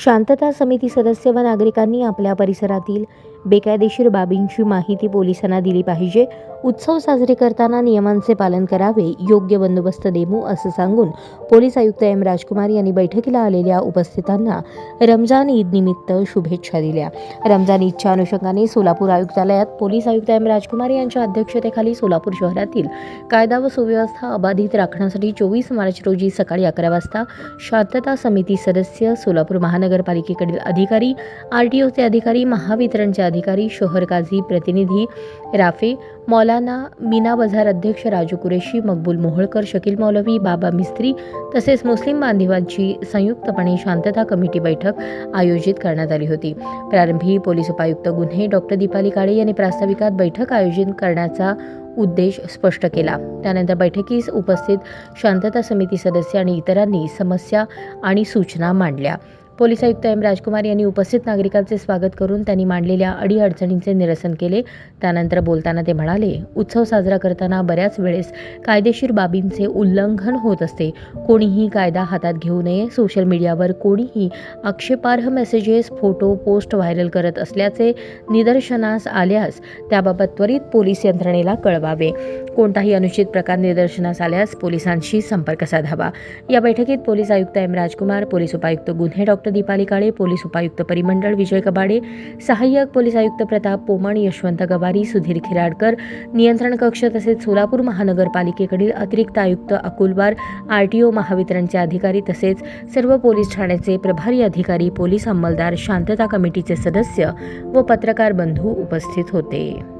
शांतता समिती सदस्य व नागरिकांनी आपल्या परिसरातील बेकायदेशीर बाबींची माहिती पोलिसांना दिली पाहिजे. उत्सव साजरे करताना नियमांचे पालन करावे, योग्य बंदोबस्त देऊ असं सांगून पोलीस आयुक्त एम राजकुमार यांनी बैठकीला आलेल्या उपस्थितांना रमजान ईद निमित्त शुभेच्छा दिल्या. रमजान ईदच्या अनुषंगाने सोलापूर आयुक्तालयात पोलीस आयुक्त एम राजकुमार यांच्या अध्यक्षतेखाली सोलापूर शहरातील कायदा व सुव्यवस्था अबाधित राखण्यासाठी 24 मार्च रोजी सकाळी 11 वाजता शांतता समिती सदस्य, सोलापूर महानगरपालिकेकडील अधिकारी, RTOचे अधिकारी, महावितरणचे अधिकारी, शहर काझी प्रतिनिधी राफे, मौलाना, मीना बाजार अध्यक्ष राजू कुरेशी, मकबूल मोहोळकर, शकील मौलवी, बाबा मिस्त्री तसेच मुस्लिम बांधवांची संयुक्तपणे शांतता कमिटी बैठक आयोजित करण्यात आली होती. प्रारंभी पोलीस उपायुक्त गुन्हे डॉ. दीपाली काळे यांनी प्रास्ताविकात बैठक आयोजित करण्याचा उद्देश स्पष्ट केला. त्यानंतर बैठकीस उपस्थित शांतता समिती सदस्य आणि इतरांनी समस्या आणि सूचना मांडल्या. पोलीस आयुक्त एम राजकुमार यांनी उपस्थित नागरिकांचे स्वागत करून त्यांनी मांडलेल्या अडीअडचणींचे निरसन केले. त्यानंतर बोलताना ते म्हणाले, उत्सव साजरा करताना बऱ्याच वेळेस कायदेशीर बाबींचे उल्लंघन होत असते. कोणीही कायदा हातात घेऊ नये. सोशल मीडियावर कोणीही आक्षेपार्ह मेसेजेस, फोटो, पोस्ट व्हायरल करत असल्याचे निदर्शनास आल्यास त्याबाबत त्वरित पोलीस यंत्रणेला कळवावे. कोणताही अनुचित प्रकार निदर्शनास आल्यास पोलिसांशी संपर्क साधावा. या बैठकीत पोलीस आयुक्त एम राजकुमार, पोलीस उपायुक्त गुन्हे डॉ. दीपाली काळे, पोलीस उपायुक्त परिमंडळ विजय कबाडे, सहाय्यक पोलीस आयुक्त प्रताप पोमण, यशवंत गवारी, सुधीर खिराडकर, नियंत्रण कक्ष तसेच सोलापूर महानगरपालिकेकडील अतिरिक्त आयुक्त अकुलवार, RTO, महावितरणचे अधिकारी तसेच सर्व पोलीस ठाण्याचे प्रभारी अधिकारी, पोलीस अंमलदार, शांतता कमिटीचे सदस्य व पत्रकार बंधू उपस्थित होते.